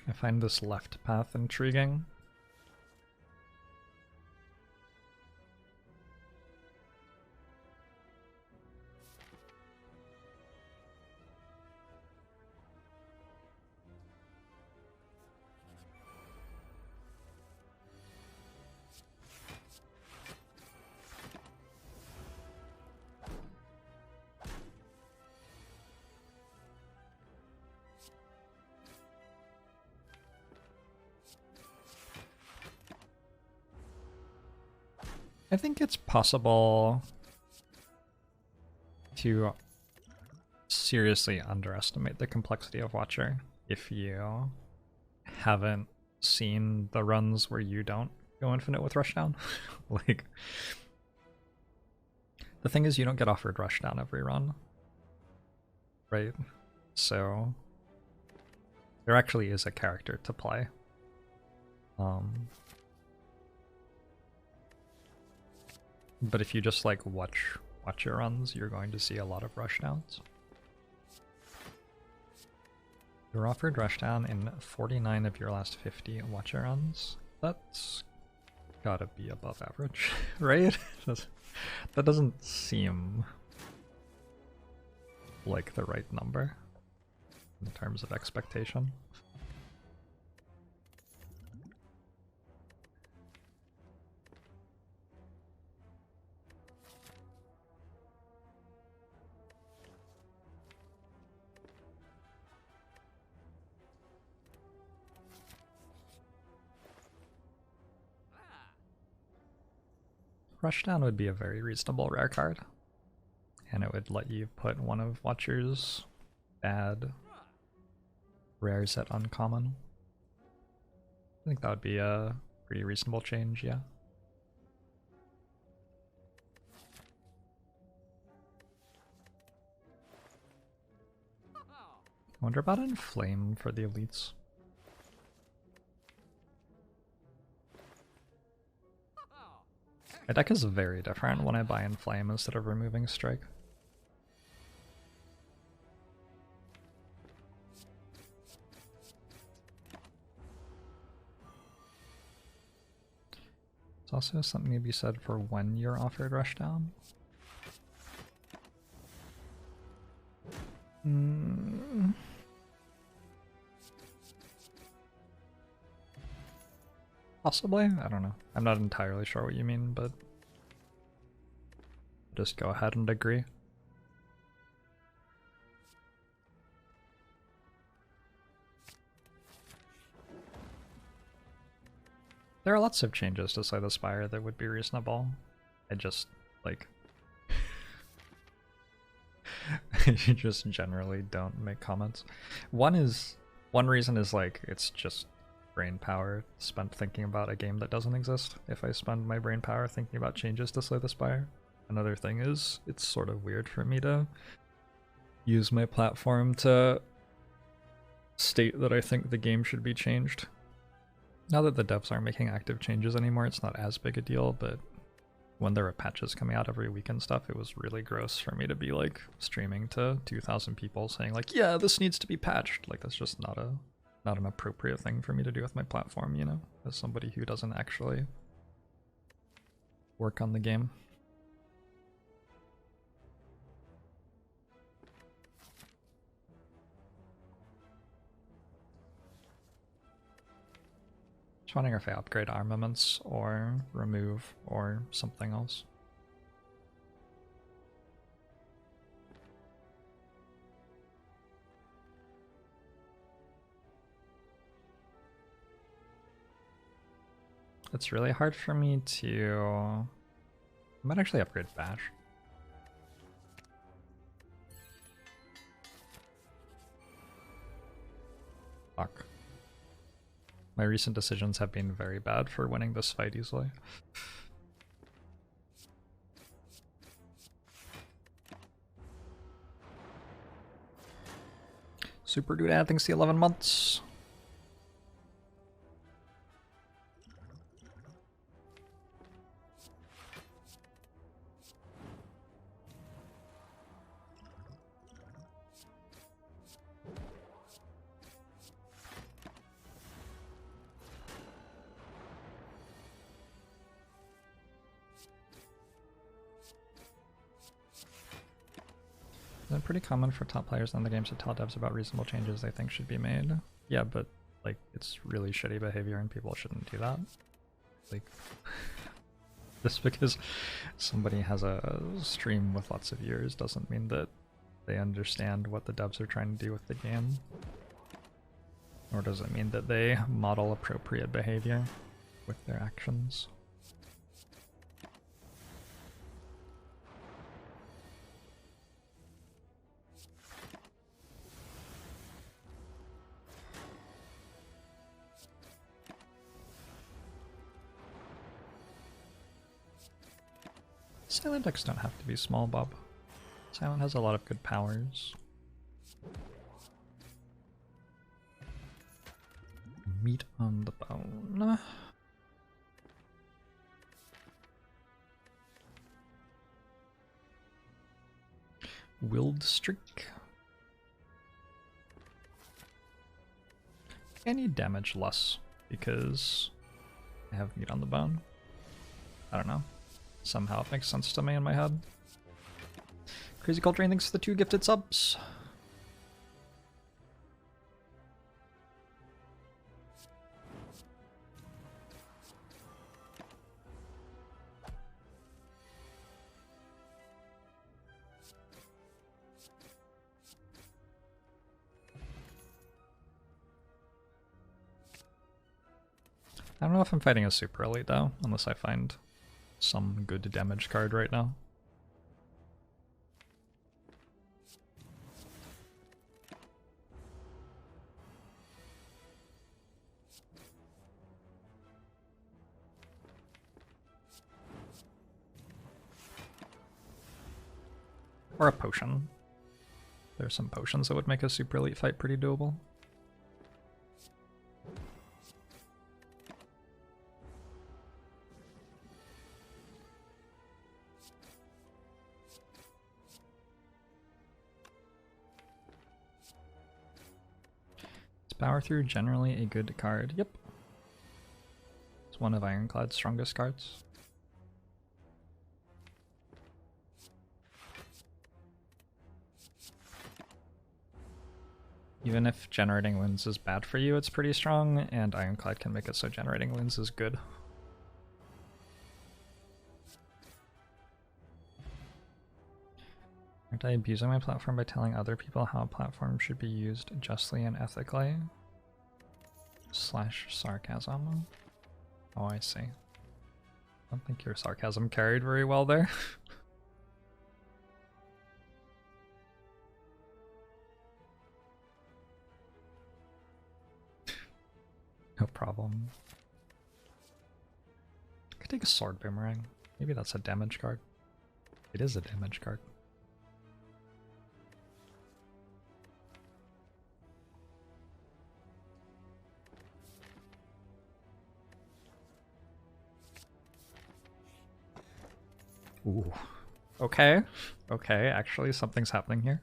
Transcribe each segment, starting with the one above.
I find this left path intriguing. I think it's possible to seriously underestimate the complexity of Watcher if you haven't seen the runs where you don't go infinite with Rushdown. Like, the thing is, you don't get offered Rushdown every run, right? So there actually is a character to play. But if you just like watch your runs, you're going to see a lot of Rushdowns. You're offered Rushdown in 49 of your last 50 Watcher runs. That's gotta be above average, right? That doesn't seem like the right number in terms of expectation. Rushdown would be a very reasonable rare card, and it would let you put one of Watcher's bad rares at uncommon. I think that would be a pretty reasonable change, yeah. I wonder about Inflame for the elites. My deck is very different when I buy Inflame instead of removing Strike. There's also something to be said for when you're offered Rushdown. Possibly? I don't know. I'm not entirely sure what you mean, but just go ahead and agree. There are lots of changes to Slay the Spire that would be reasonable. I just, like... I just generally don't make comments. One reason is, like, it's just brain power spent thinking about a game that doesn't exist if I spend my brain power thinking about changes to Slay the Spire. Another thing is, it's sort of weird for me to use my platform to state that I think the game should be changed. Now that the devs aren't making active changes anymore, it's not as big a deal, but when there were patches coming out every week and stuff, it was really gross for me to be like streaming to 2,000 people saying like, yeah, this needs to be patched. Like, that's just not an appropriate thing for me to do with my platform, you know, as somebody who doesn't actually work on the game. Just wondering if I upgrade armaments or remove or something else. It's really hard for me to... I might actually upgrade Bash. Fuck. My recent decisions have been very bad for winning this fight easily. Super Doodad, thanks the 11 months. It's pretty common for top players in the games to tell devs about reasonable changes they think should be made. Yeah, but like it's really shitty behavior and people shouldn't do that. Like just because somebody has a stream with lots of viewers doesn't mean that they understand what the devs are trying to do with the game. Nor does it mean that they model appropriate behavior with their actions. Silent decks don't have to be small, Bob. Silent has a lot of good powers. Meat on the bone. Willed Streak. I need damage less because I have meat on the bone. I don't know. Somehow it makes sense to me in my head. Crazy Coltrane thanks for the 2 gifted subs. I don't know if I'm fighting a super elite though, unless I find some good damage card right now. Or a potion. There's some potions that would make a super elite fight pretty doable. Power Through generally a good card. Yep. It's one of Ironclad's strongest cards. Even if generating wounds is bad for you, it's pretty strong, and Ironclad can make it so generating wounds is good. Aren't I abusing my platform by telling other people how a platform should be used justly and ethically? / sarcasm. Oh, I see. I don't think your sarcasm carried very well there. No problem. I could take a sword boomerang. Maybe that's a damage card. It is a damage card. Ooh. Okay. Okay, actually something's happening here.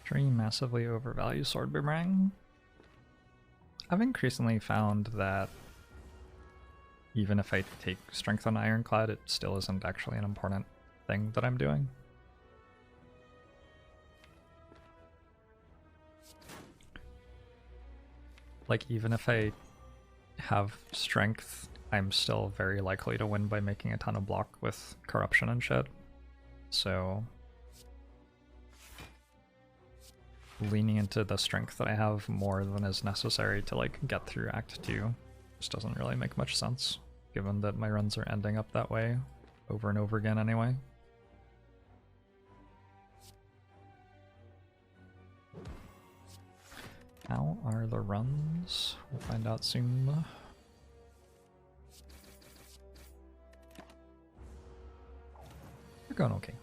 Tree massively overvalue sword boomerang. I've increasingly found that even if I take strength on Ironclad, it still isn't actually an important thing that I'm doing. Like, even if I have strength, I'm still very likely to win by making a ton of block with corruption and shit. So leaning into the strength that I have more than is necessary to like get through Act 2 just doesn't really make much sense, given that my runs are ending up that way over and over again anyway. How are the runs? We'll find out soon. They're going okay.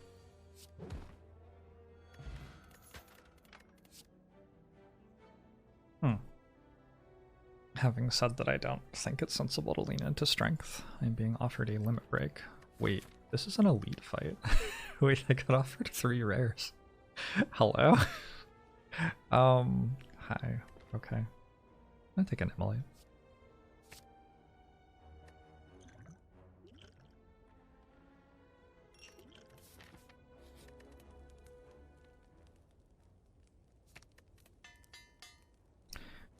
Having said that, I don't think it's sensible to lean into strength. I'm being offered a limit break. Wait, this is an elite fight. Wait, I got offered 3 rares. Hello? Hi. Okay. I'm gonna take an Emulate.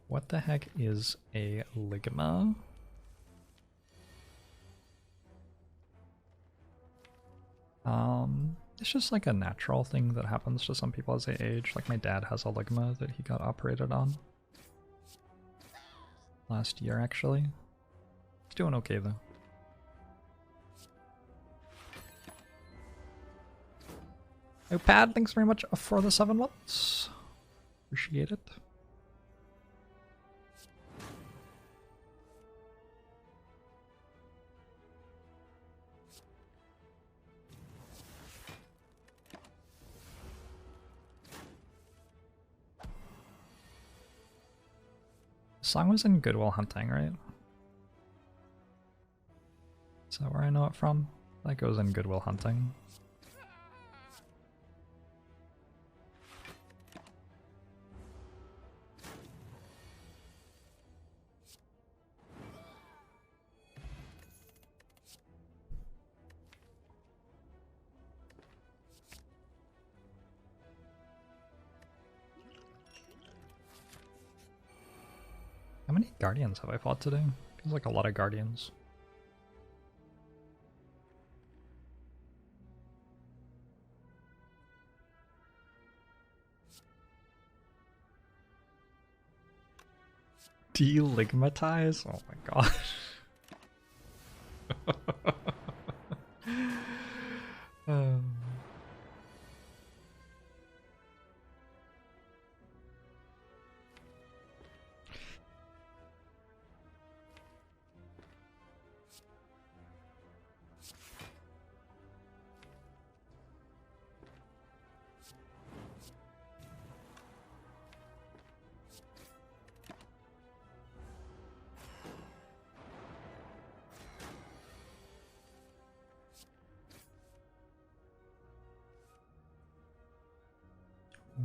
What the heck is a Ligma? It's just like a natural thing that happens to some people as they age. Like my dad has a Ligma that he got operated on last year, actually. He's doing okay though. Oh, Pad, thanks very much for the 7 months. Appreciate it. The song was in Good Will Hunting, right? Is that where I know it from? That goes in Good Will Hunting. How many Guardians have I fought today? Feels like a lot of Guardians. Deligmatize? Oh my gosh.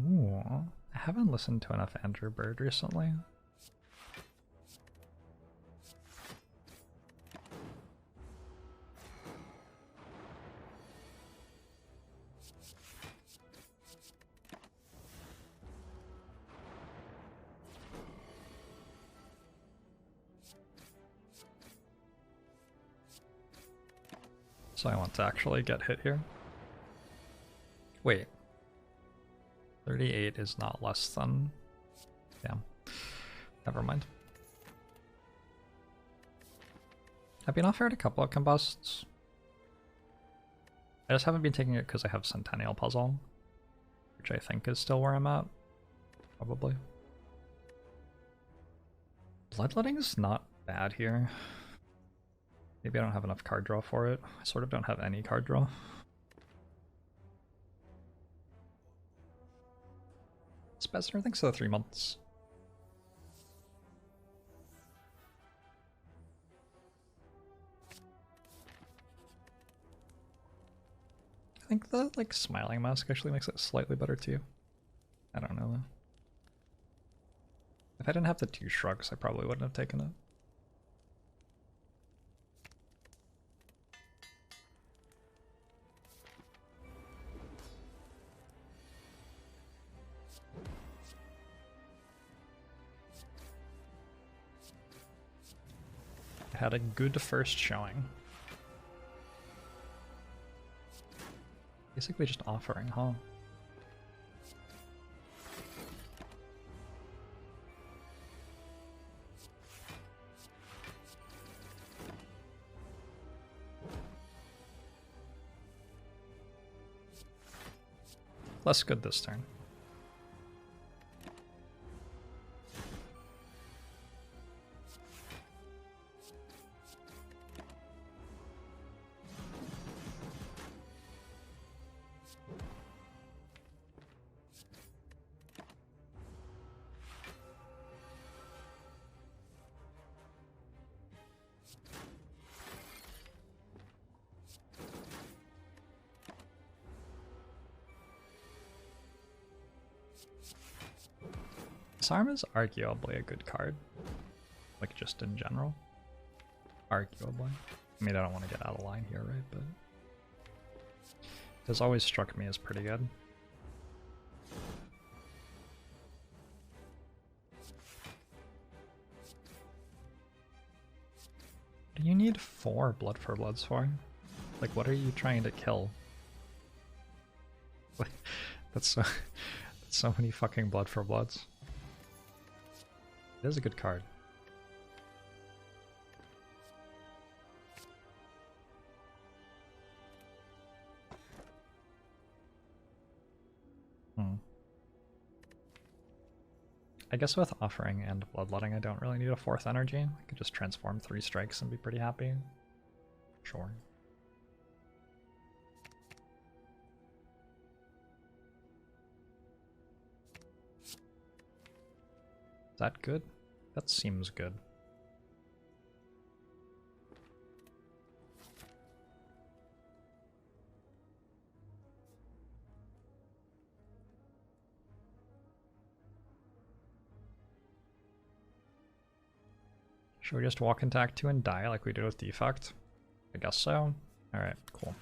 Ooh, I haven't listened to enough Andrew Bird recently. So I want to actually get hit here. Wait. 38 is not less than... Damn. Never mind. I've been offered a couple of combusts. I just haven't been taking it because I have Centennial Puzzle, which I think is still where I'm at. Probably. Bloodletting is not bad here. Maybe I don't have enough card draw for it. I sort of don't have any card draw. Spezner, thanks for the 3 months. I think the like smiling mask actually makes it slightly better too. I don't know though. If I didn't have the 2 shrugs, I probably wouldn't have taken it. I had a good first showing. Basically just offering, huh? Less good this turn. Disarm is arguably a good card. Like, just in general. Arguably. I mean, I don't want to get out of line here, right? But it has always struck me as pretty good. What do you need 4 Blood for Bloods for? Like, what are you trying to kill? That's so many fucking Blood for Bloods. It is a good card. I guess with Offering and Bloodletting, I don't really need a 4th energy. I could just transform 3 strikes and be pretty happy. Sure. Is that good? That seems good. Should we just walk into Act 2 and die like we did with Defect? I guess so. Alright, cool.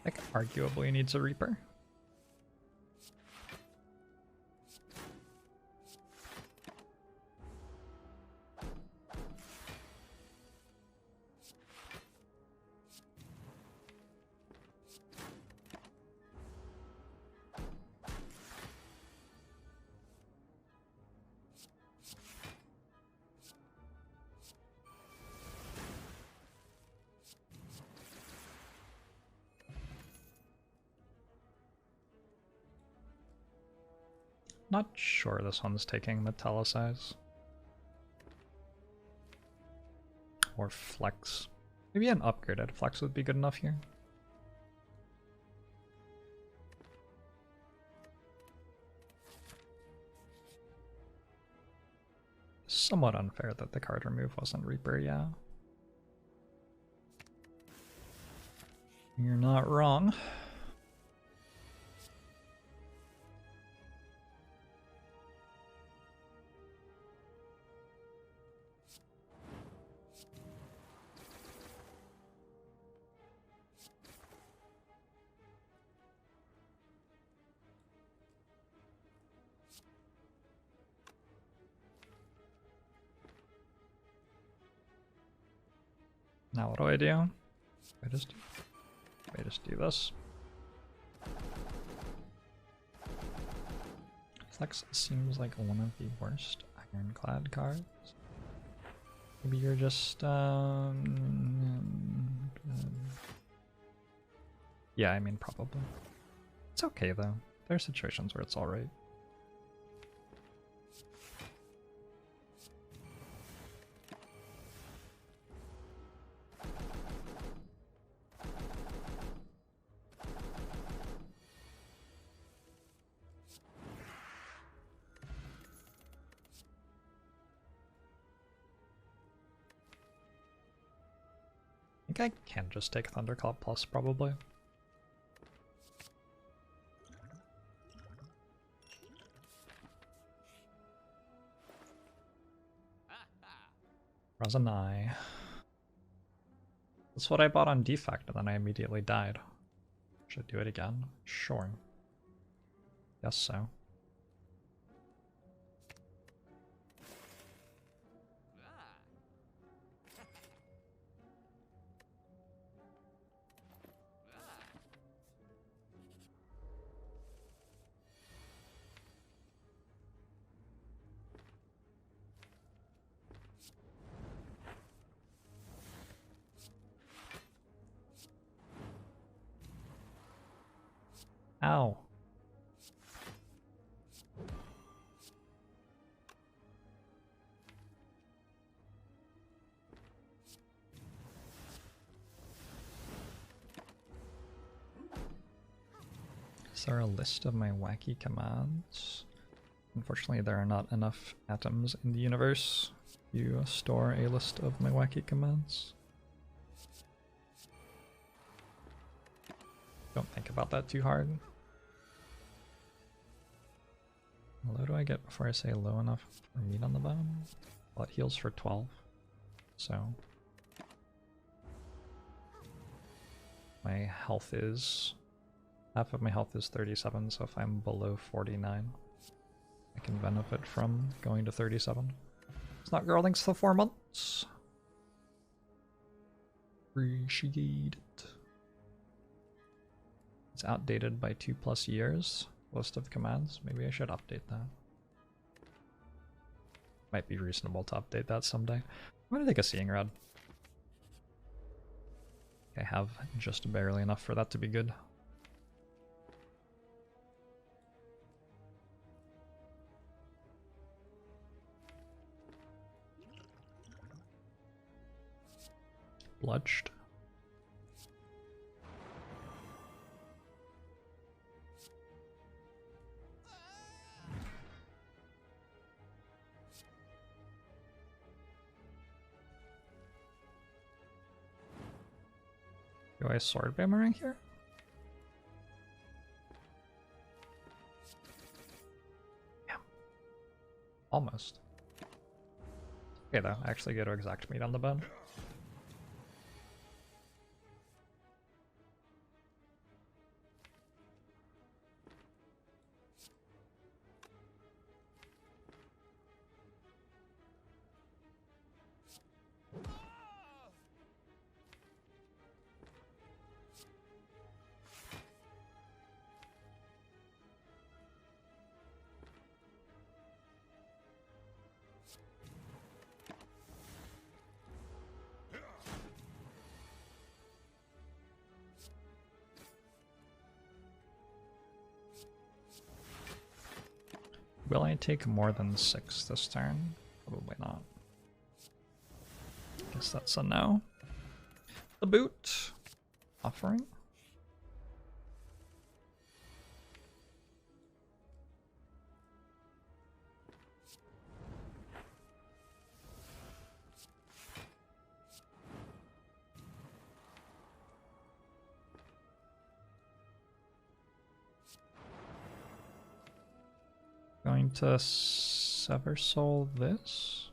Like, arguably needs a Reaper. Not sure this one's taking Metallicize. Or Flex. Maybe an upgraded Flex would be good enough here. Somewhat unfair that the card remove wasn't Reaper, yeah. You're not wrong. Now what do I do? I just do this. Flex seems like one of the worst Ironclad cards. Maybe you're just yeah, I mean probably. It's okay though. There are situations where it's alright. I think I can just take Thunderclap Plus, probably. Razanai. That's what I bought on Defect, and then I immediately died. Should I do it again? Sure. Guess so. Ow. Is there a list of my wacky commands? Unfortunately, there are not enough atoms in the universe to store a list of my wacky commands. Don't think about that too hard. How low do I get before I say low enough for meat on the bone? Well, it heals for 12, so my health is... half of my health is 37, so if I'm below 49, I can benefit from going to 37. It's not girl thanks for 4 months. Appreciate it. It's outdated by 2+ years. List of commands. Maybe I should update that. Might be reasonable to update that someday. I'm gonna take a Seeing Rod. I have just barely enough for that to be good. Bludged. Do I sword boomerang here? Yeah. Almost. Okay though, I actually get to exact meat on the bone. Will I take more than 6 this turn? Probably not. Guess that's a no. The boot. Offering. Going to Sever Soul this.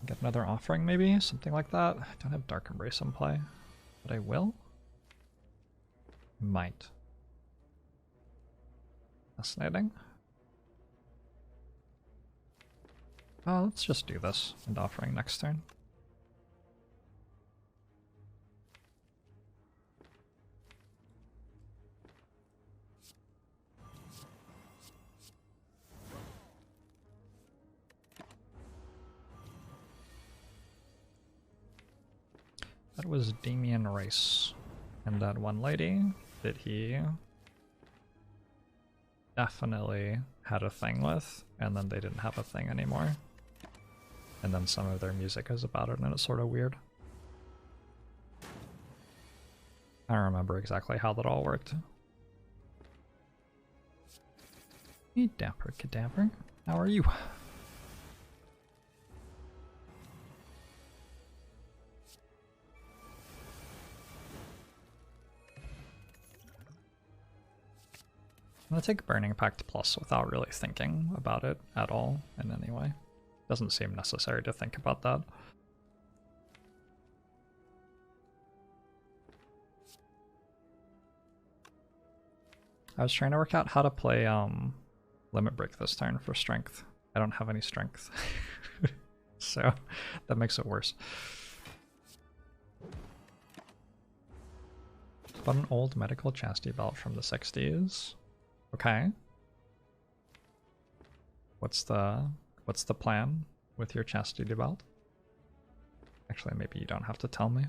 Get another offering maybe? Something like that. I don't have Dark Embrace in play, but I will. Might. Fascinating. Let's just do this and offering next turn. That was Damien Rice. And that one lady that he definitely had a thing with, and then they didn't have a thing anymore. And then some of their music is about it, and it's sort of weird. I don't remember exactly how that all worked. Hey, Dapper Cadaver. How are you? I'm gonna take Burning Pact Plus without really thinking about it at all in any way. Doesn't seem necessary to think about that. I was trying to work out how to play Limit Break this turn for strength. I don't have any strength. So that makes it worse. But an old medical chastity belt from the 60s. Okay. What's the plan with your chastity belt? Actually, maybe you don't have to tell me.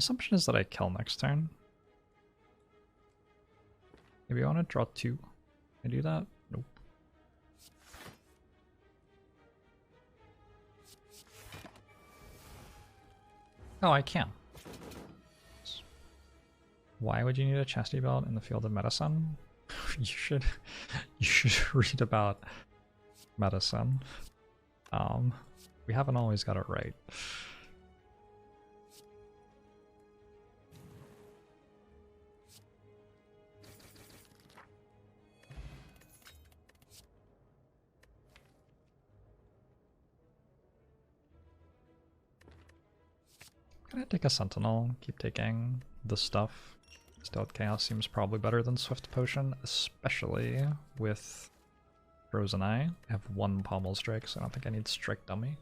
My assumption is that I kill next turn. Maybe I want to draw 2. Can I do that? Nope. Oh, I can. Why would you need a chastity belt in the field of medicine? you should read about medicine. We haven't always got it right. Gonna take a sentinel, keep taking the stuff. Stealth Chaos seems probably better than Swift Potion, especially with Frozen Eye. I have 1 Pommel Strike, so I don't think I need Strike Dummy.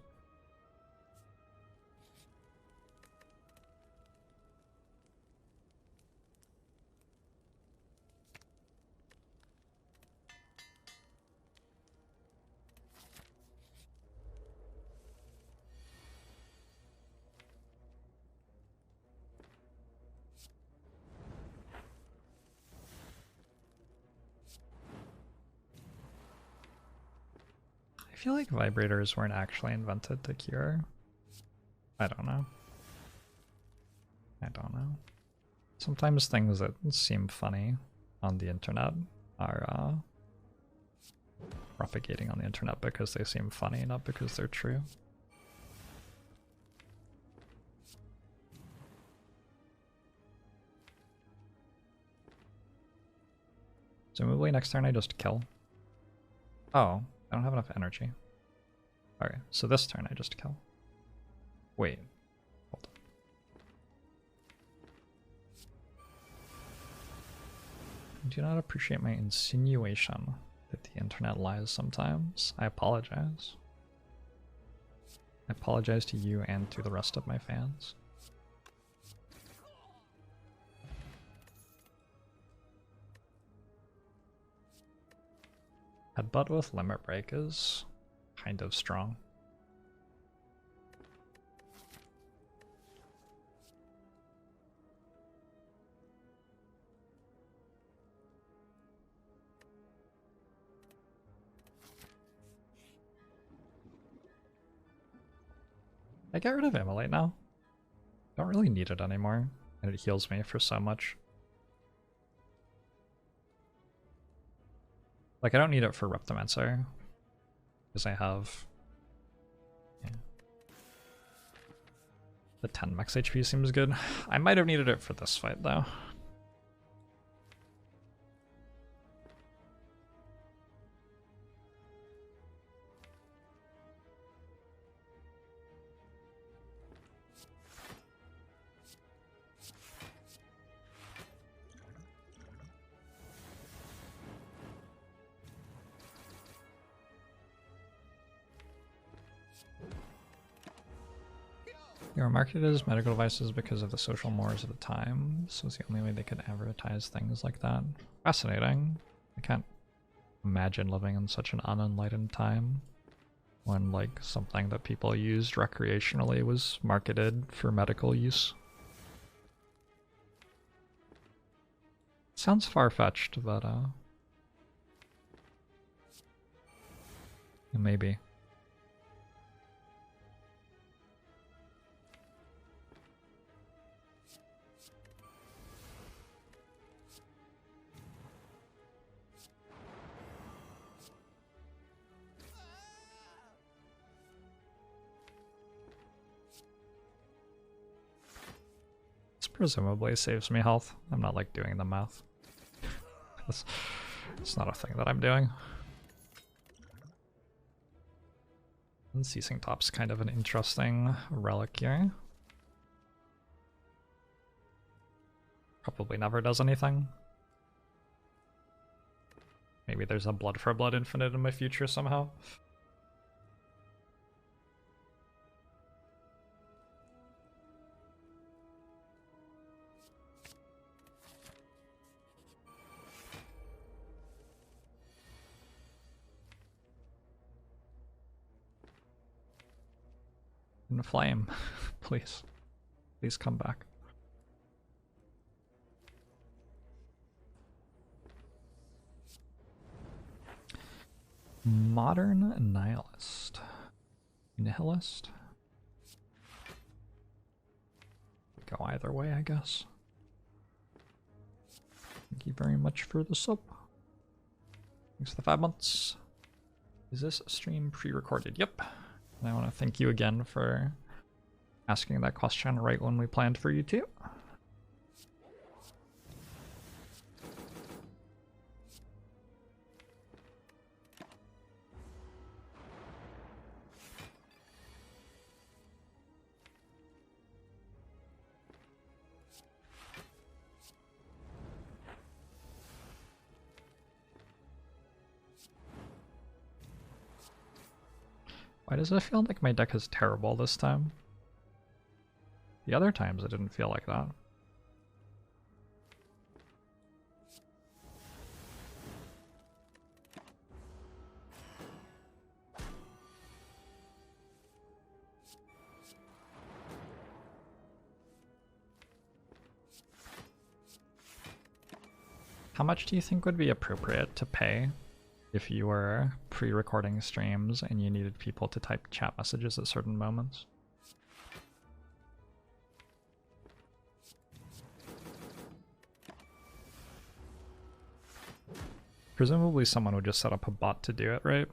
I feel like vibrators weren't actually invented to cure. I don't know. I don't know. Sometimes things that seem funny on the internet are propagating on the internet because they seem funny, not because they're true. Presumably next turn I just kill. Oh. I don't have enough energy. Okay, so this turn I just kill. Wait. Hold on. I do not appreciate my insinuation that the internet lies sometimes. I apologize. I apologize to you and to the rest of my fans. Headbutt with Limit Break is kind of strong. I get rid of Immolate now. Don't really need it anymore, and it heals me for so much. Like, I don't need it for Reptimancer, because I have... Yeah. The 10 max HP seems good. I might have needed it for this fight, though. They were marketed as medical devices because of the social mores of the time. So it's the only way they could advertise things like that. Fascinating. I can't imagine living in such an unenlightened time when, like, something that people used recreationally was marketed for medical use. Sounds far-fetched, but maybe. Presumably saves me health. I'm not like doing the math. It's not a thing that I'm doing. Unceasing Top's kind of an interesting relic here. Probably never does anything. Maybe there's a Blood for Blood Infinite in my future somehow. Flame, please. Please come back. Modern nihilist. Nihilist? Go either way, I guess. Thank you very much for the sub. Thanks for the 5 months. Is this stream pre-recorded? Yep. And I want to thank you again for asking that question right when we planned for you to. Why does it feel like my deck is terrible this time? The other times it didn't feel like that. How much do you think would be appropriate to pay if you were pre-recording streams and you needed people to type chat messages at certain moments? Presumably someone would just set up a bot to do it, right?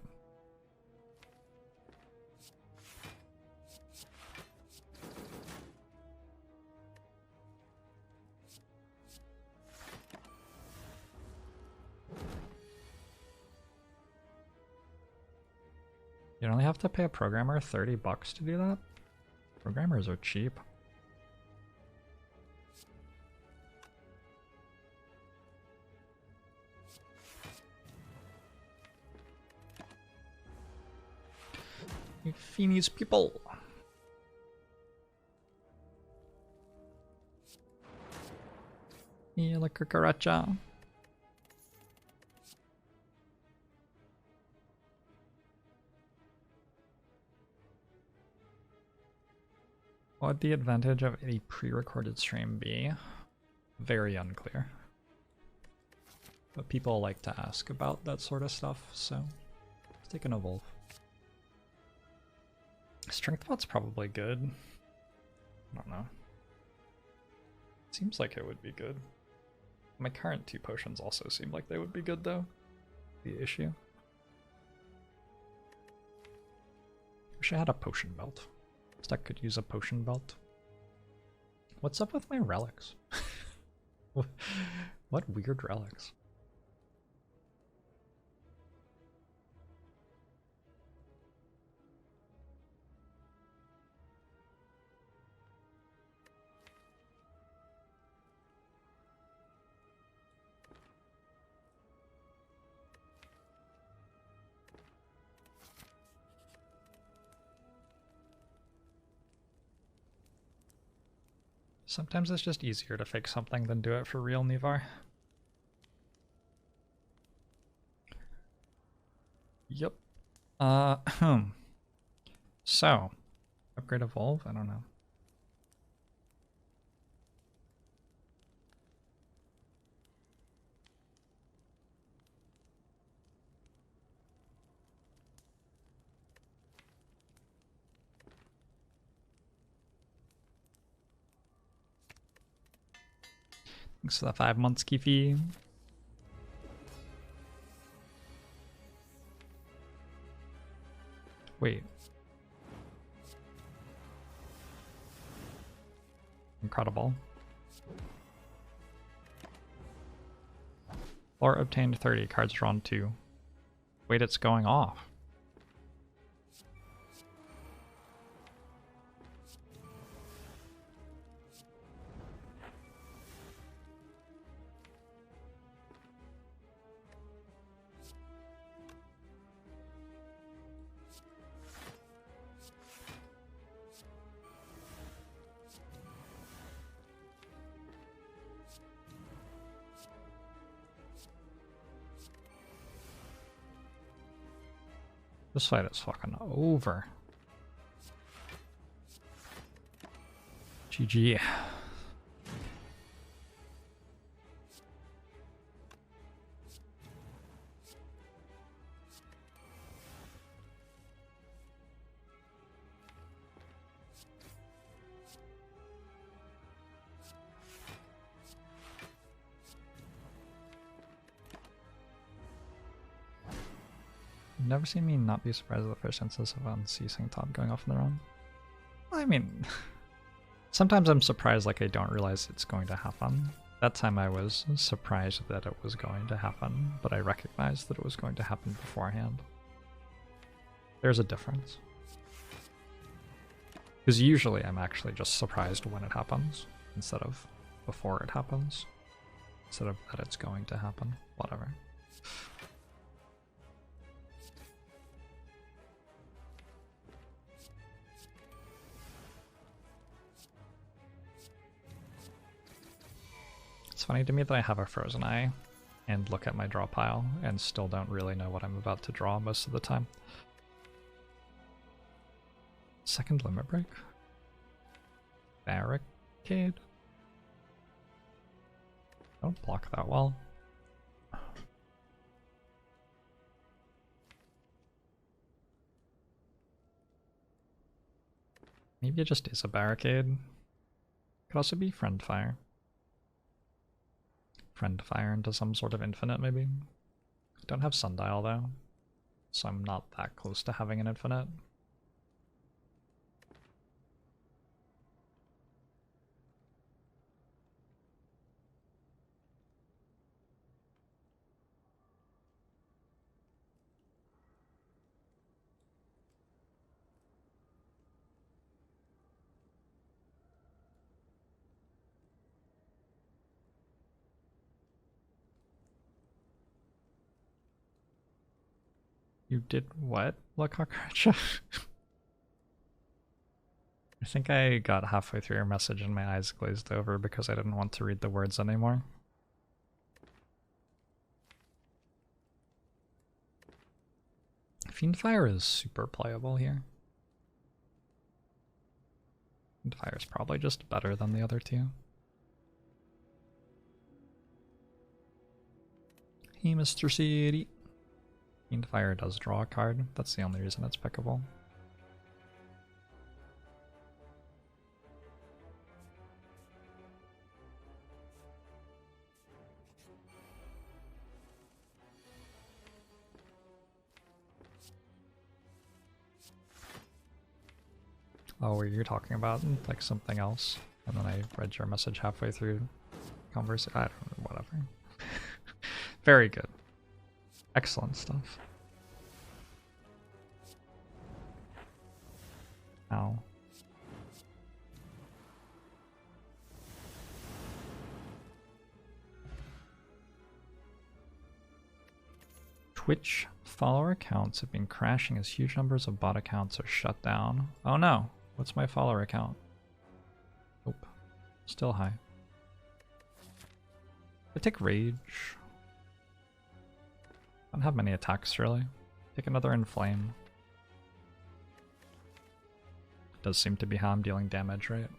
You only have to pay a programmer $30 to do that? Programmers are cheap. You Phoenix people. Yeah, like a cucaracha. What would the advantage of a pre-recorded stream be? Very unclear. But people like to ask about that sort of stuff, so let's take an evolve. Strength bot's probably good. I don't know. Seems like it would be good. My current 2 potions also seem like they would be good though. The issue. Wish I had a potion belt. This deck could use a potion belt. What's up with my relics? What weird relics? Sometimes it's just easier to fake something than do it for real, Nivar. Yep. So, upgrade evolve? I don't know. Thanks for the 5 months, Kifi. Wait. Incredible. Or obtained 30, cards drawn 2. Wait, it's going off. This fight is fucking over. GG. never seen me not be surprised at the first instance of Unceasing top going off on their own. I mean, sometimes I'm surprised like I don't realize it's going to happen. That time I was surprised that it was going to happen, but I recognized that it was going to happen beforehand. There's a difference. Because usually I'm actually just surprised when it happens, instead of before it happens. Instead of that it's going to happen. Whatever. It's funny to me that I have a frozen eye and look at my draw pile and still don't really know what I'm about to draw most of the time. Second limit break? Barricade? Don't block that well. Maybe it just is a barricade. Could also be friend fire. Friend fire into some sort of infinite, maybe? I don't have sundial though, so I'm not that close to having an infinite. You did what, La Cockroach? I think I got halfway through your message and my eyes glazed over because I didn't want to read the words anymore. Fiendfire is super playable here. Fiendfire is probably just better than the other two. Hey, Mr. City. Fiendfire does draw a card. That's the only reason it's pickable. Oh, were you talking about like something else? And then I read your message halfway through conversation. I don't know, whatever. Very good. Excellent stuff. Ow. Twitch follower accounts have been crashing as huge numbers of bot accounts are shut down. Oh no, what's my follower account? Nope, still high. I take rage. I don't have many attacks really. Take another inflame. Does seem to be how I'm dealing damage, right?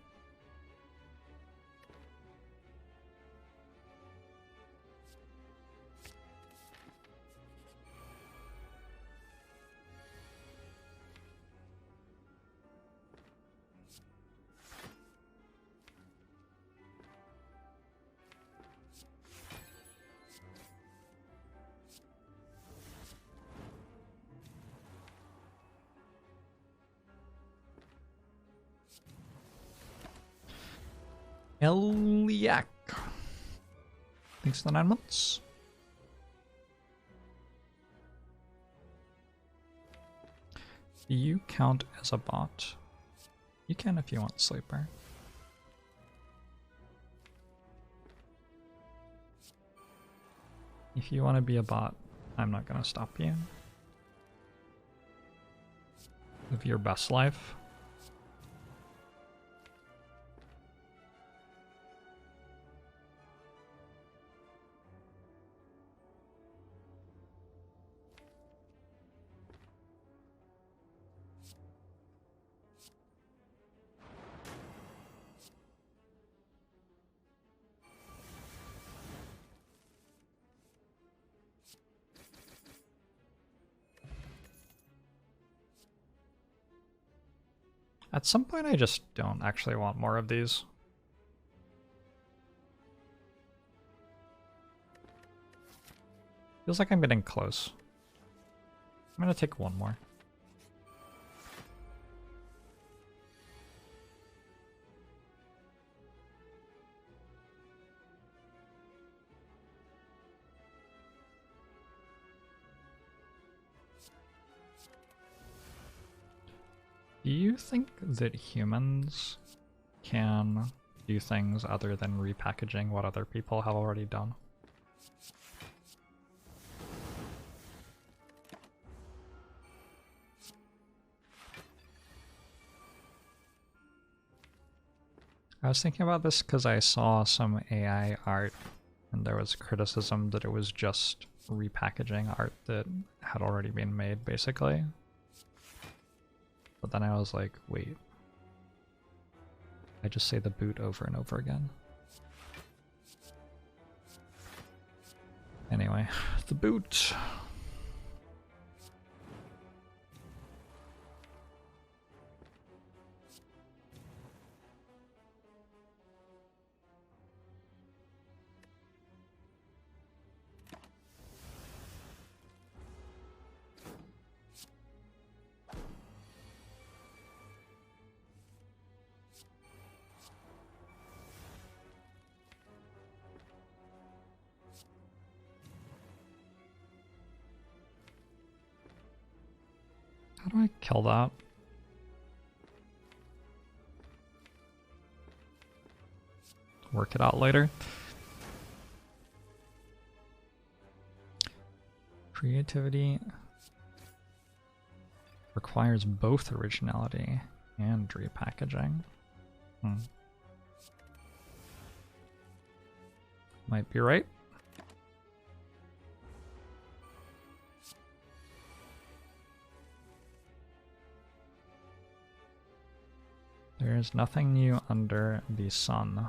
Eliak. Thanks for the 9 months. Do you count as a bot? You can if you want, Sleeper. If you want to be a bot, I'm not going to stop you. Live your best life. At some point I just don't actually want more of these. Feels like I'm getting close. I'm gonna take one more. Do you think that humans can do things other than repackaging what other people have already done? I was thinking about this because I saw some AI art and there was criticism that it was just repackaging art that had already been made, basically. But then I was like, wait. I just say the boot over and over again. Anyway, the boot. How do I kill that? Work it out later. Creativity requires both originality and repackaging. Might be right. There's nothing new under the sun.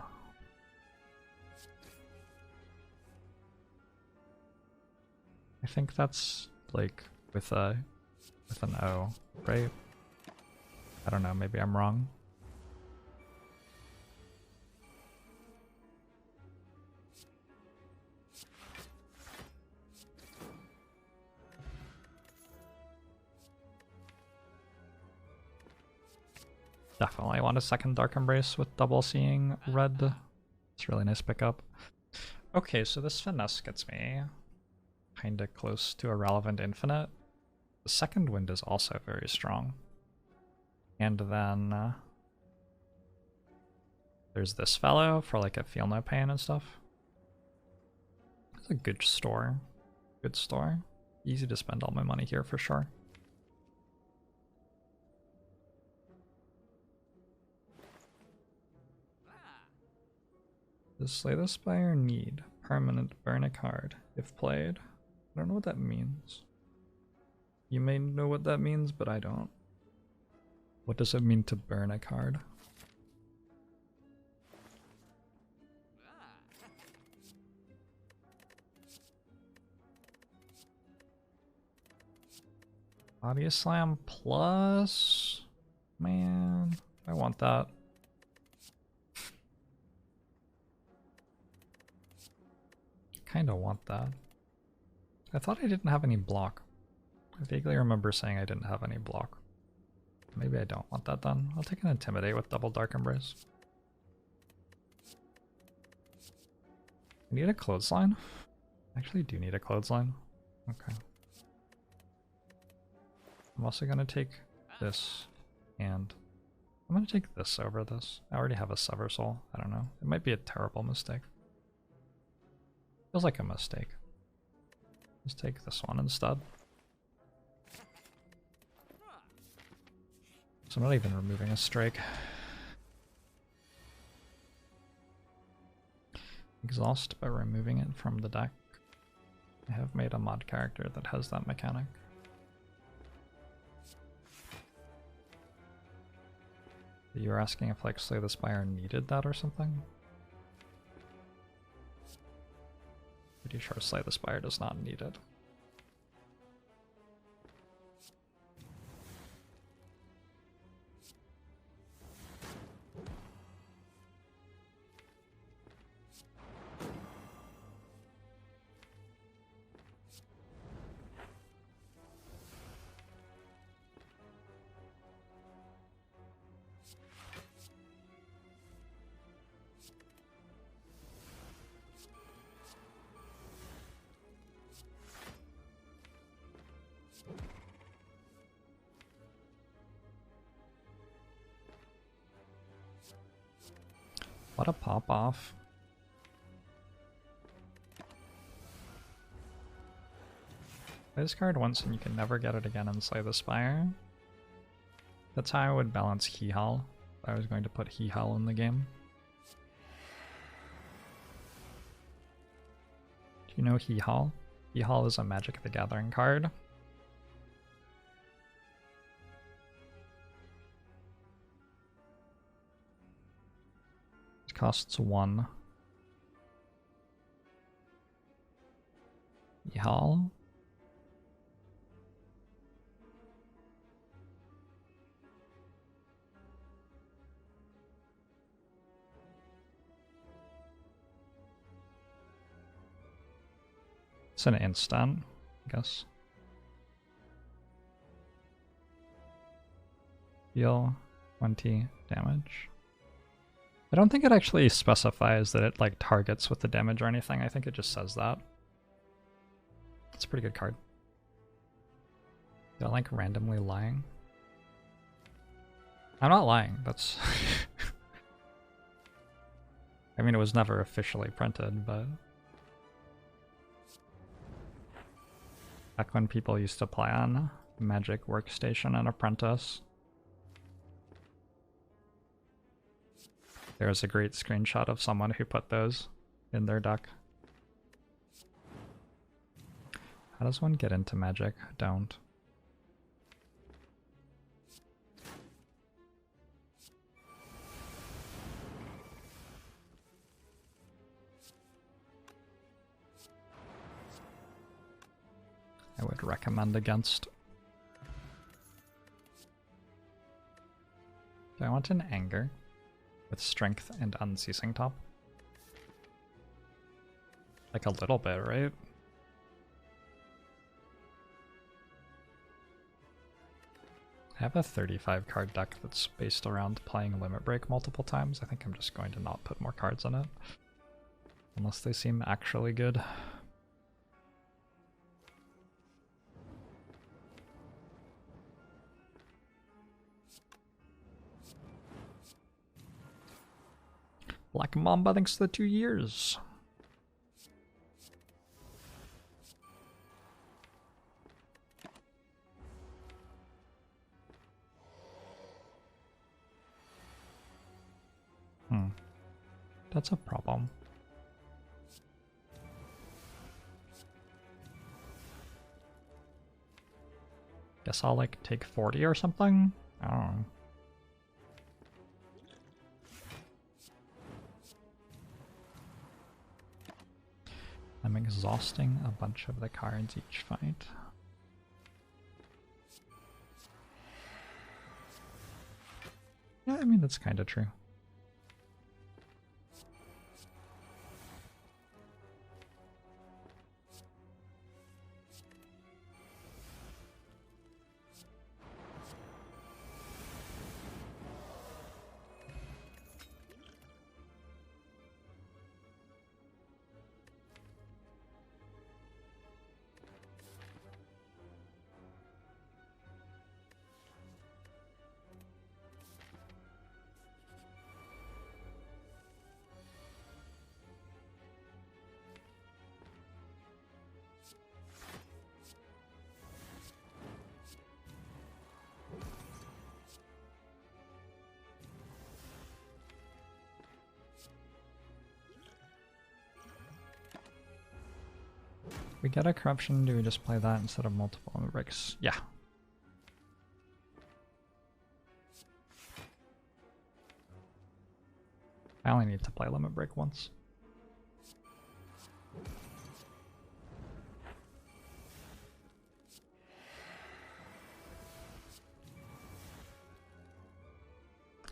I think that's like with an O, right? I don't know, maybe I'm wrong. Definitely want a second Dark Embrace with double seeing red. It's a really nice pickup. Okay, so this finesse gets me kinda close to a relevant infinite. The second wind is also very strong. And then there's this fellow for like a feel no pain and stuff. It's a good store. Good store. Easy to spend all my money here for sure. Does Slay the Spire need permanent burn a card if played? I don't know what that means. You may know what that means, but I don't. What does it mean to burn a card? Body Slam plus? Man, I want that. Kinda want that. I thought I didn't have any block. I vaguely remember saying I didn't have any block. Maybe I don't want that then. I'll take an Intimidate with double Dark Embrace. I need a Clothesline? I actually do need a Clothesline. Okay. I'm also gonna take this, and I'm gonna take this over this. I already have a Sever Soul. I don't know. It might be a terrible mistake. Feels like a mistake. Let's take this one instead. So I'm not even removing a strike. Exhaust by removing it from the deck. I have made a mod character that has that mechanic. You were asking if like Slay the Spire needed that or something? Pretty sure Slay the Spire does not need it. What a pop off. Play this card once and you can never get it again and slay the Spire. That's how I would balance Hee-Haul. I was going to put Hee-Haul in the game. Do you know Hee-Haul? Hee-Haul is a Magic the Gathering card. It costs 1. Hee-Haul. It's an instant, I guess. Deal 20 damage. I don't think it actually specifies that it like targets with the damage or anything. I think it just says that. It's a pretty good card. They're like randomly lying. I'm not lying, that's... I mean, it was never officially printed, but... Back when people used to play on Magic Workstation and Apprentice. There's a great screenshot of someone who put those in their deck. How does one get into Magic? Don't. I would recommend against. Do I want an Anger with Strength and Unceasing top? Like a little bit, right? I have a 35 card deck that's based around playing Limit Break multiple times. I think I'm just going to not put more cards in it. Unless they seem actually good. Black Mamba, thanks for the 2 years. That's a problem. Guess I'll like take 40 or something? I don't know. I'm exhausting a bunch of the cards each fight. Yeah, I mean, that's kind of true. We get a corruption, do we just play that instead of multiple bricks? Yeah. I only need to play Limit Break once.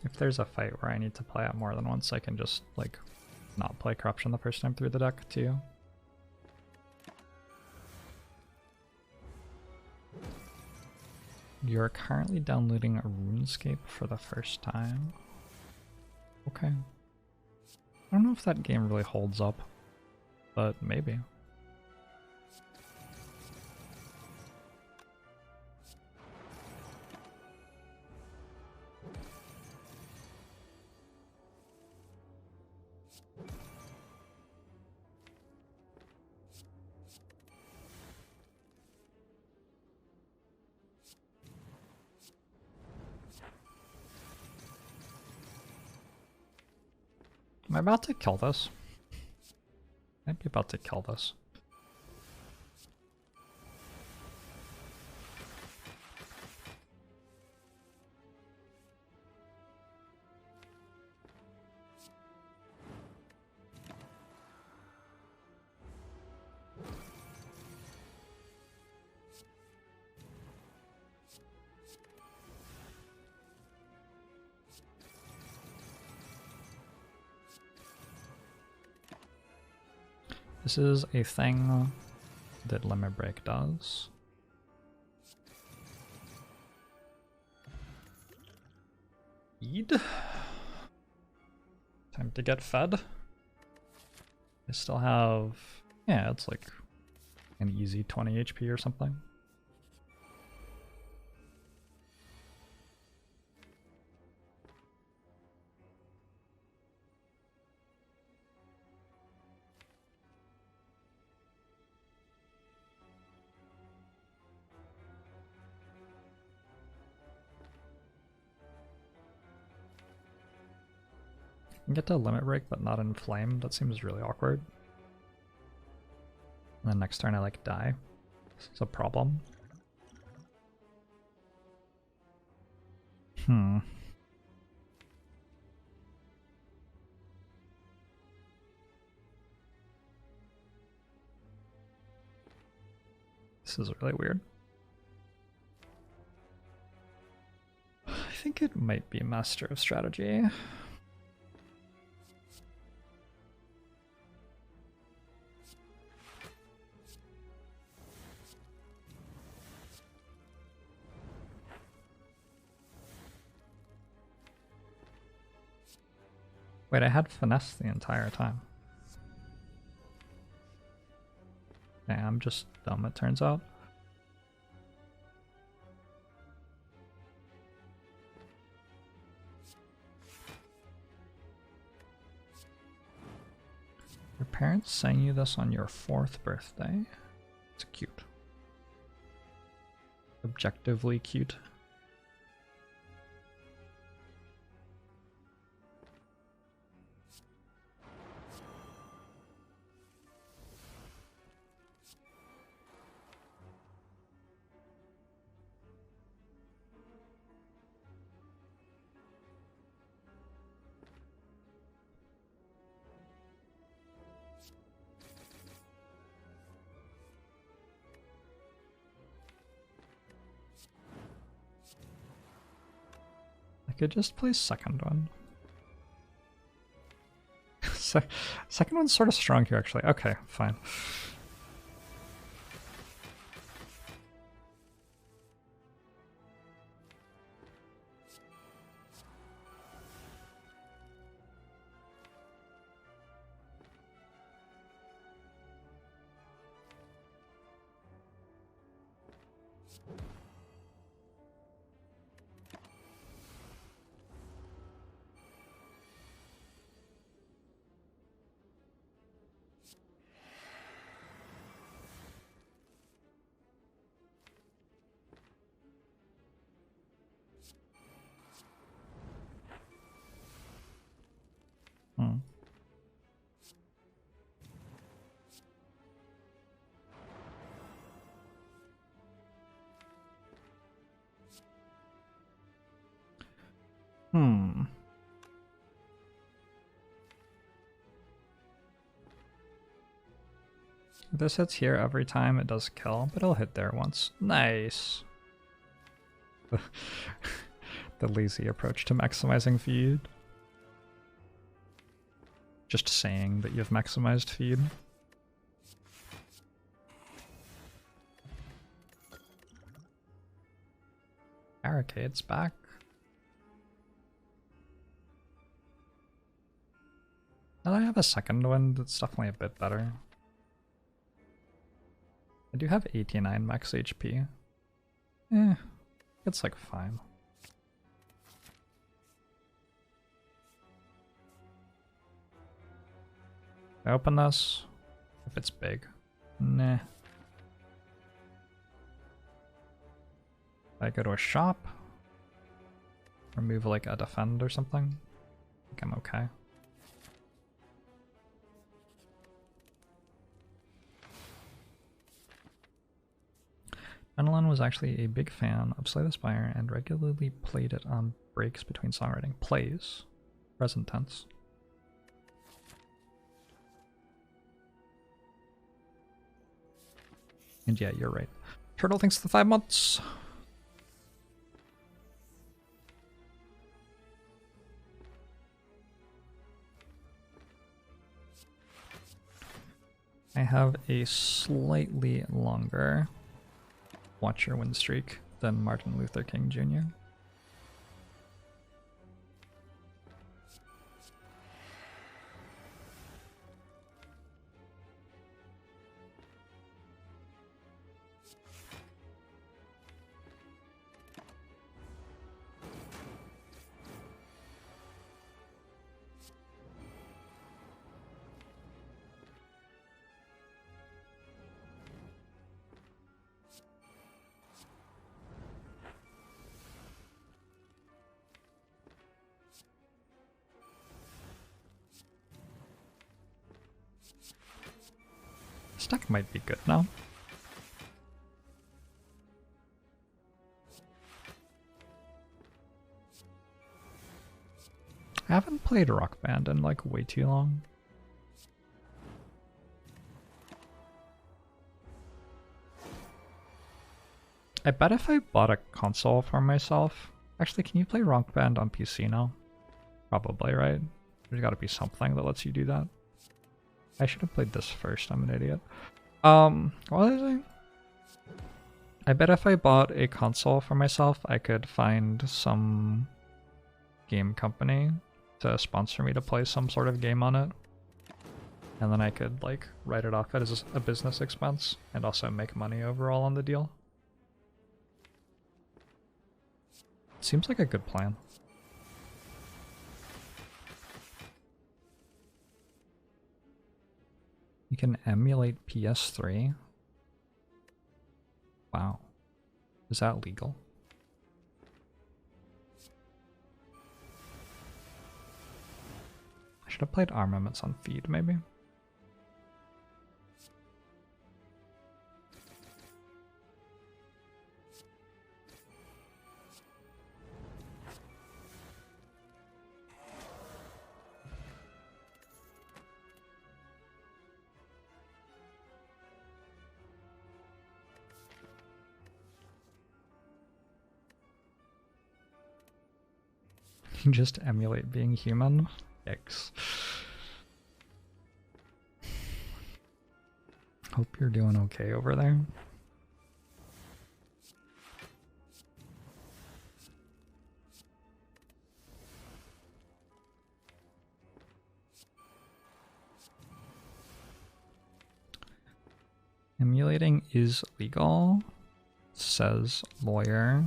If there's a fight where I need to play it more than once, I can just, like, not play Corruption the first time through the deck, too. You're currently downloading a RuneScape for the first time. Okay. I don't know if that game really holds up, but maybe. Am I about to kill this? I'd be about to kill this. This is a thing that Limit Break does. Feed. Time to get fed. I still have, yeah, it's like an easy 20 HP or something. I can get to Limit Break, but not in Flame. That seems really awkward. And then next turn I like die. This is a problem. This is really weird. I think it might be Master of Strategy. Wait, I had finesse the entire time. Yeah, I'm just dumb, it turns out. Your parents sang you this on your 4th birthday? It's cute. Objectively cute. I could just play second one. Second one's sort of strong here, actually. Okay, fine. If this hits here every time, it does kill, but it'll hit there once. Nice. The lazy approach to maximizing feed. Just saying that you've maximized feed. Barricade's back. Now that I have a second one, it's definitely a bit better. I do have 89 max HP. It's like fine. I open this, if it's big. Nah. I go to a shop, remove like a defend or something. I think I'm okay. Fenelon was actually a big fan of Slay the Spire and regularly played it on breaks between songwriting. Plays. Present tense. And yeah, you're right. Turtle thinks the 5 months. I have a slightly longer watch your win streak than Martin Luther King Jr. This deck might be good now. I haven't played Rock Band in like way too long. I bet if I bought a console for myself... Actually, can you play Rock Band on PC now? Probably, right? There's gotta be something that lets you do that. I should have played this first, I'm an idiot. What was I saying? I bet if I bought a console for myself, I could find some game company to sponsor me to play some sort of game on it. And then I could, like, write it off as a business expense and also make money overall on the deal. Seems like a good plan. You can emulate PS3? Wow. Is that legal? I should have played Armaments on Feed, maybe? Just emulate being human? Yikes. Hope you're doing okay over there. Emulating is legal, says lawyer.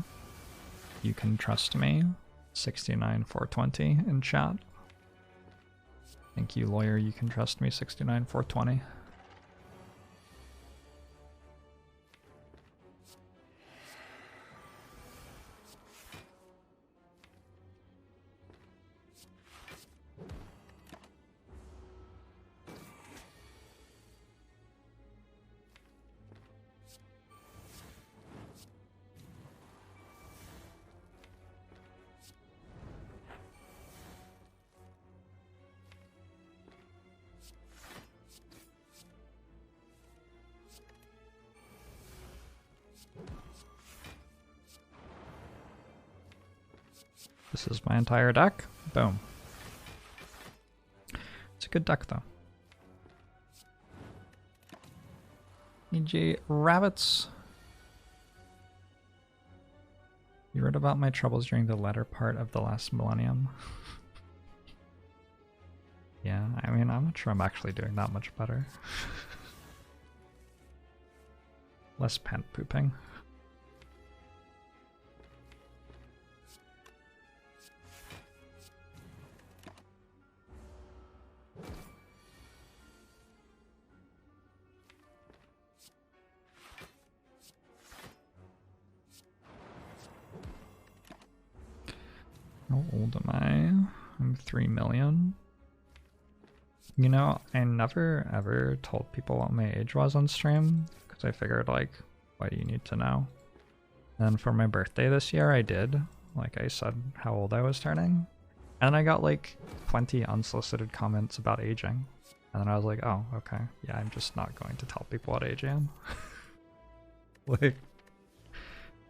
You can trust me. 69420 in chat. Thank you, lawyer. You can trust me. 69420. This is my entire deck. Boom. It's a good deck, though. EJ Rabbits. You read about my troubles during the latter part of the last millennium. Yeah, I mean, I'm not sure I'm actually doing that much better. Less pant pooping. How old am I? I'm 3 million. You know, I never ever told people what my age was on stream, because I figured, like, why do you need to know? And for my birthday this year, I did, like I said, how old I was turning. And I got like 20 unsolicited comments about aging. And then I was like, oh, okay. Yeah, I'm just not going to tell people what age I am. Like,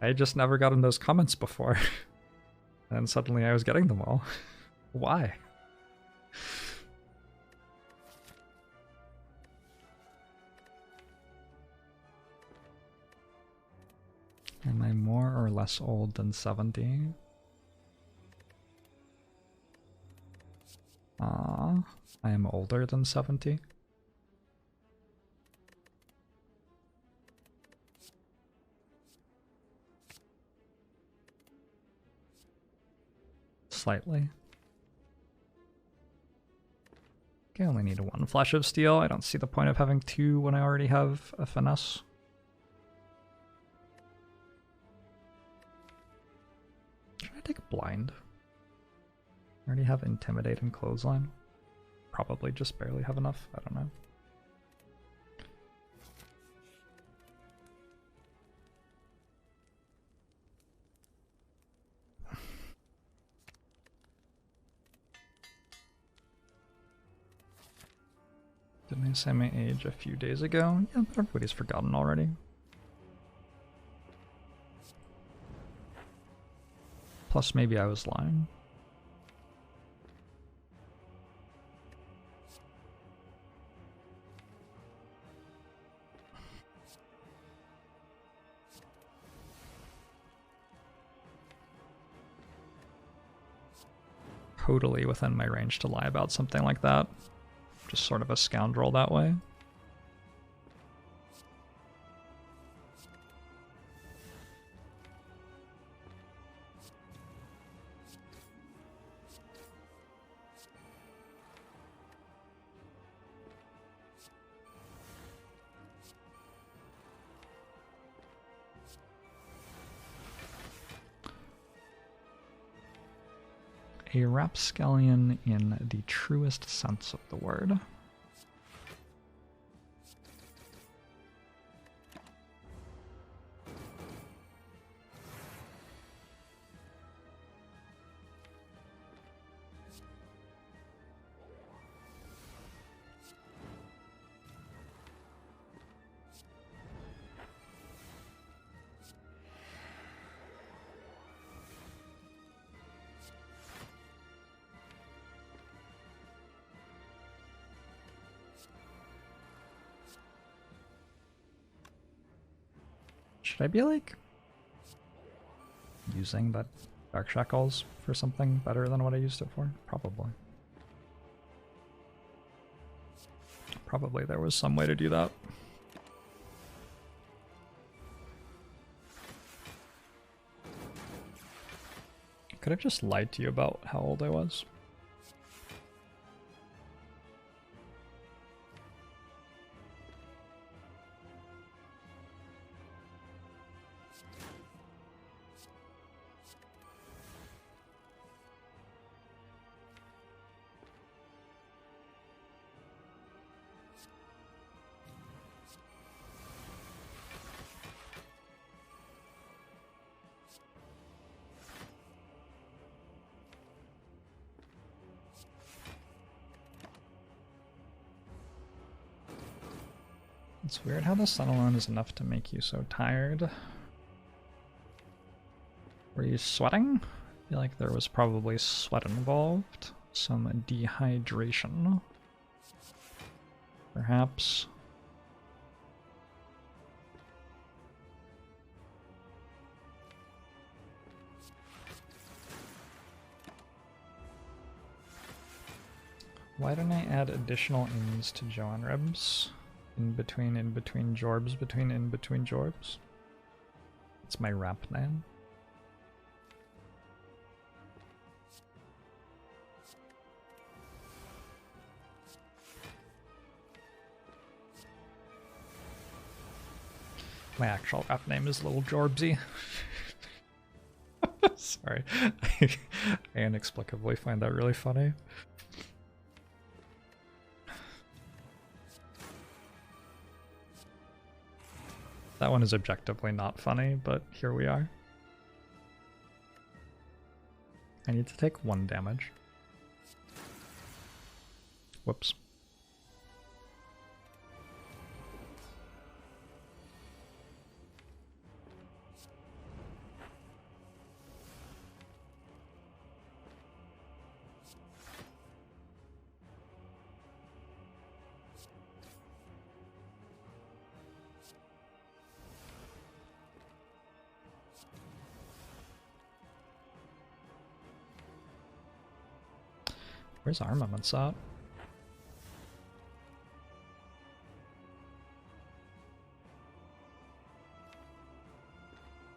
I just never gotten those comments before. And suddenly I was getting them all. Why? Am I more or less old than 70? I am older than 70. Slightly. Okay, I only need one flash of steel. I don't see the point of having two when I already have a finesse. Should I take blind? I already have intimidate and clothesline. Probably just barely have enough. I don't know. Didn't I say my age a few days ago? Yeah, but everybody's forgotten already. Plus, maybe I was lying. Totally within my range to lie about something like that. Just sort of a scoundrel that way. A rapscallion in the truest sense of the word. Should I be like using that Dark Shackles for something better than what I used it for? Probably. Probably there was some way to do that. Could have just lied to you about how old I was. It's weird how the sun alone is enough to make you so tired. Were you sweating? I feel like there was probably sweat involved. Some dehydration. Perhaps. Why don't I add additional ins to Joan Ribs? In between Jorbs, in between Jorbs. It's my rap name. My actual rap name is Little Jorbsy. Sorry. I inexplicably find that really funny. That one is objectively not funny, but here we are. I need to take 1 damage. Whoops. Where's armaments at?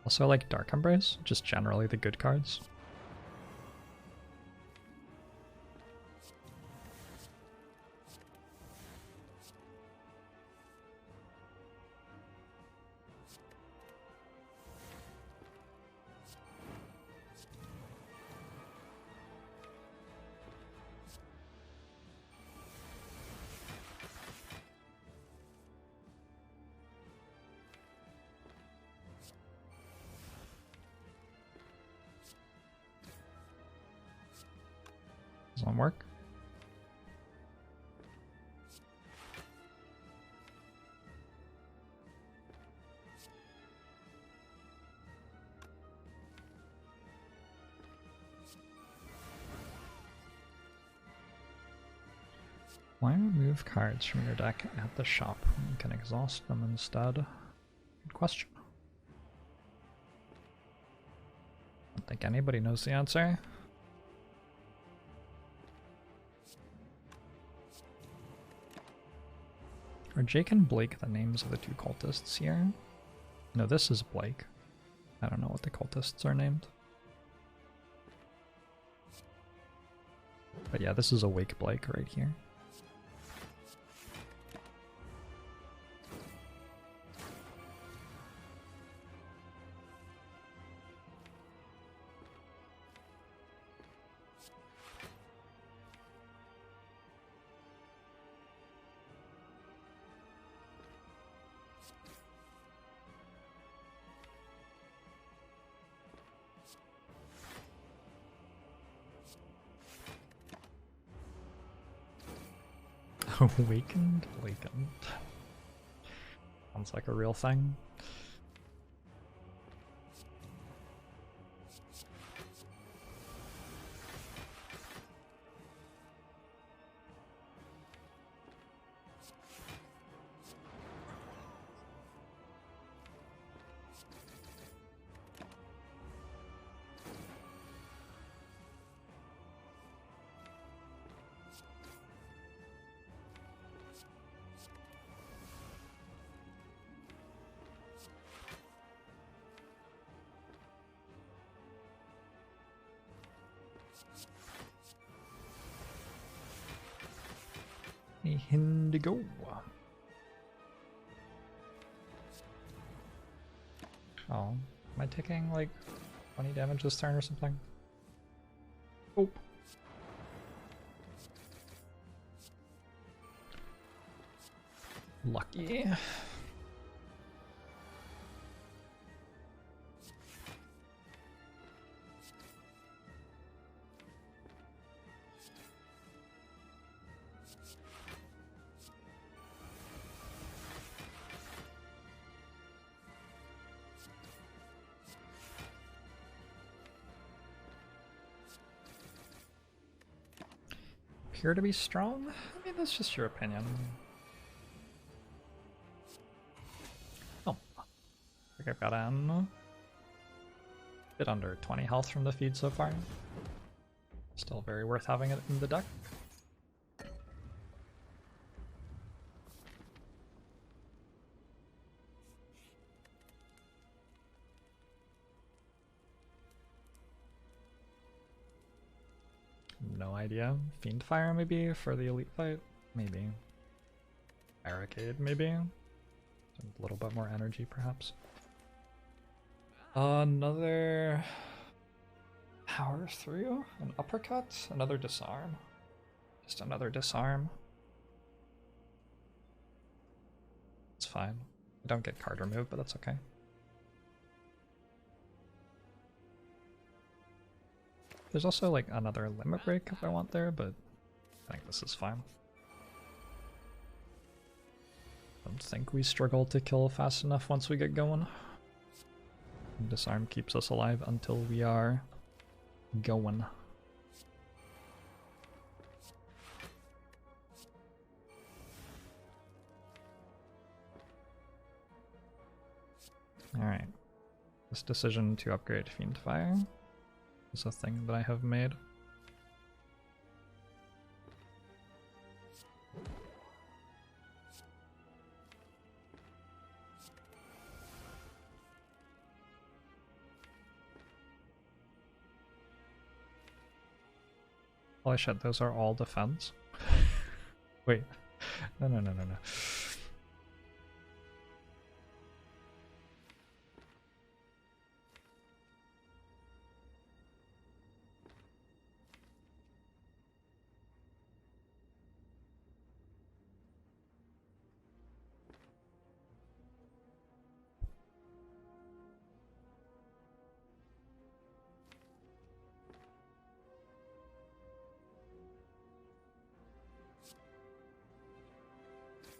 Also, like Dark Embrace, just generally the good cards. Doesn't work. Why remove cards from your deck at the shop when you can exhaust them instead? Good question. I don't think anybody knows the answer. Are Jake and Blake the names of the 2 cultists here? No, this is Blake. I don't know what the cultists are named. But yeah, this is Awake Blake right here. Awakened? Awakened. Sounds like a real thing. Indigo. Oh, am I taking like 20 damage this turn or something? Oh. Lucky. Appear to be strong? I mean, that's just your opinion. Oh, I think I've got a bit under 20 health from the feed so far. Still very worth having it in the deck. No idea. Fiendfire maybe for the elite fight? Maybe. Barricade maybe? A little bit more energy perhaps. Another power through? An uppercut? Another disarm? Just another disarm. It's fine. I don't get card removed, but that's okay. There's also like another limit break if I want there, but I think this is fine. Don't think we struggle to kill fast enough once we get going. Disarm keeps us alive until we are going. Alright. This decision to upgrade Fiend Fire is a thing that I have made. Holy shit, those are all defense? Wait. No.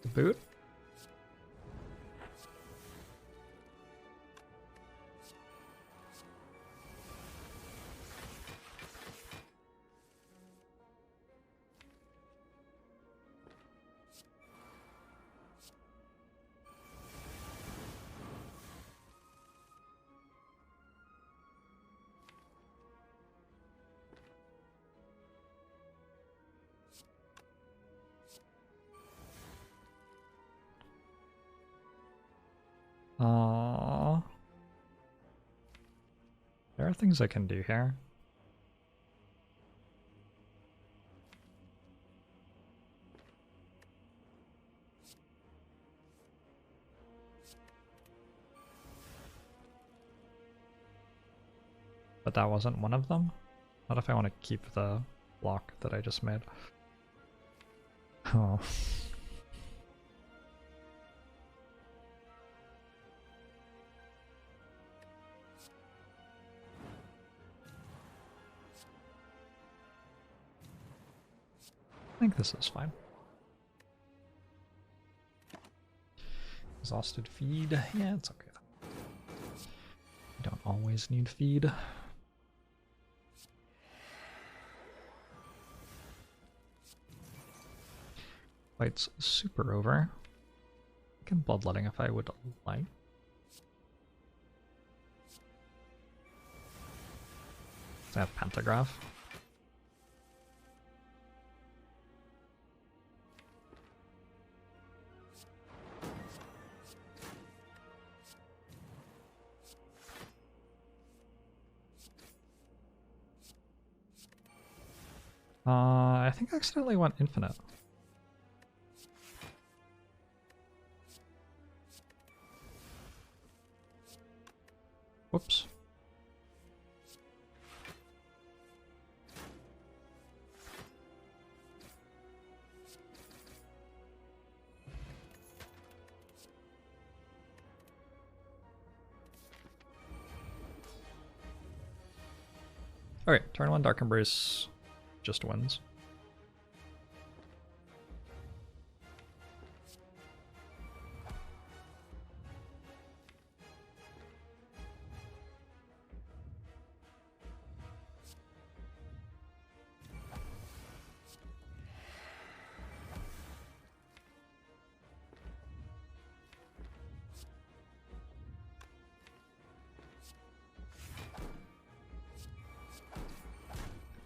The boot? There are things I can do here. But that wasn't one of them? What if I want to keep the block that I just made? Oh. I think this is fine. Exhausted feed. Yeah, it's okay. You don't always need feed. Fight's super over. I can bloodletting if I would like. I have pentagraph. I think I accidentally went infinite. Whoops. Alright, turn 1 Dark Embrace just wins.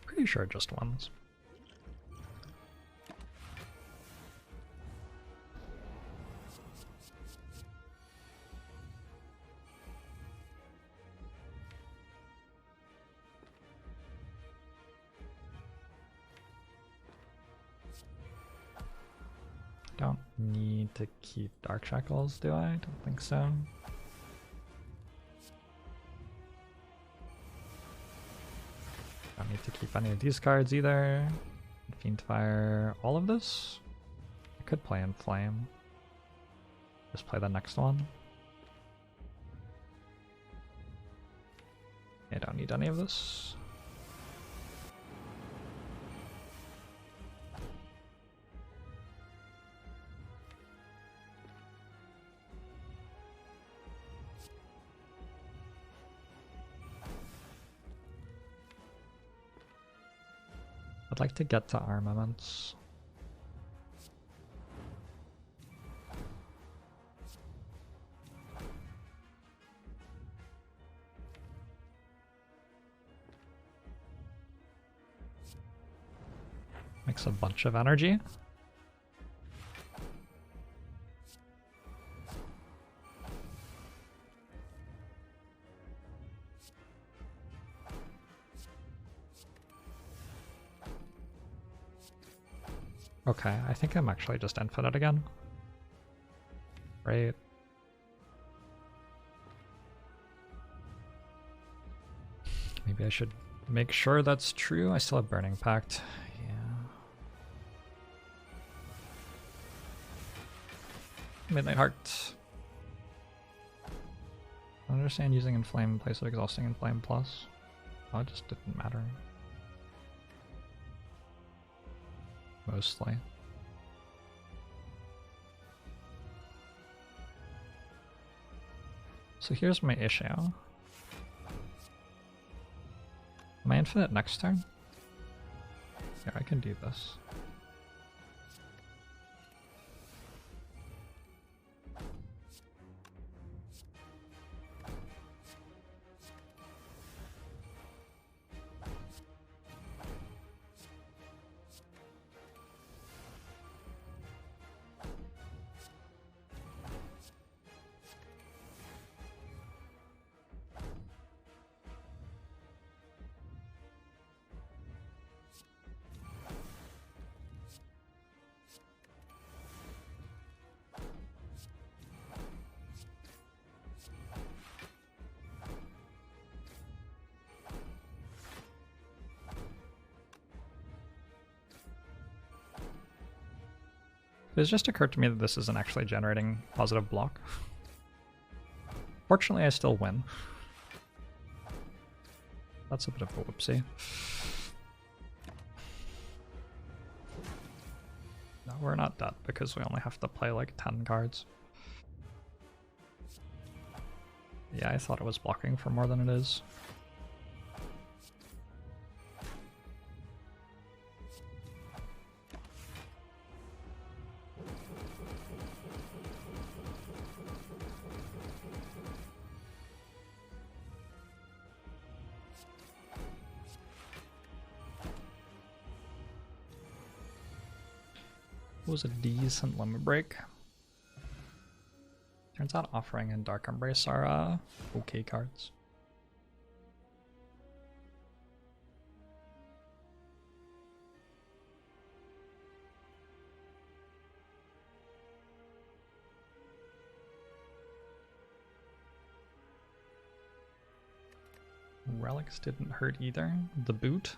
Pretty sure it just wins. Don't need to keep Dark Shackles, do I? Don't think so. Don't need to keep any of these cards either. Fiend Fire, all of this? I could play in Flame. Just play the next one. I don't need any of this. I'd like to get to armaments. Makes a bunch of energy. Okay, I think I'm actually just infinite again. Great. Maybe I should make sure that's true. I still have Burning Pact. Yeah. Midnight Heart. I understand using Inflame in place of exhausting Inflame Plus. Oh, it just didn't matter. Mostly. So here's my issue. Am I infinite next turn? Yeah, I can do this. It's just occurred to me that this isn't actually generating positive block. Fortunately, I still win. That's a bit of a whoopsie. No, we're not dead because we only have to play like 10 cards. Yeah, I thought it was blocking for more than it is. Was a decent limit break. Turns out Offering and Dark Embrace are okay cards. Relics didn't hurt either. The boot.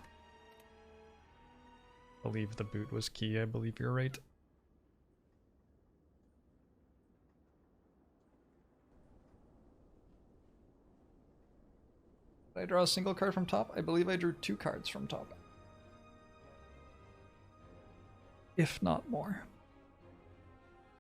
I believe the boot was key. I believe you're right. Did I draw a single card from top? I believe I drew 2 cards from top. If not more.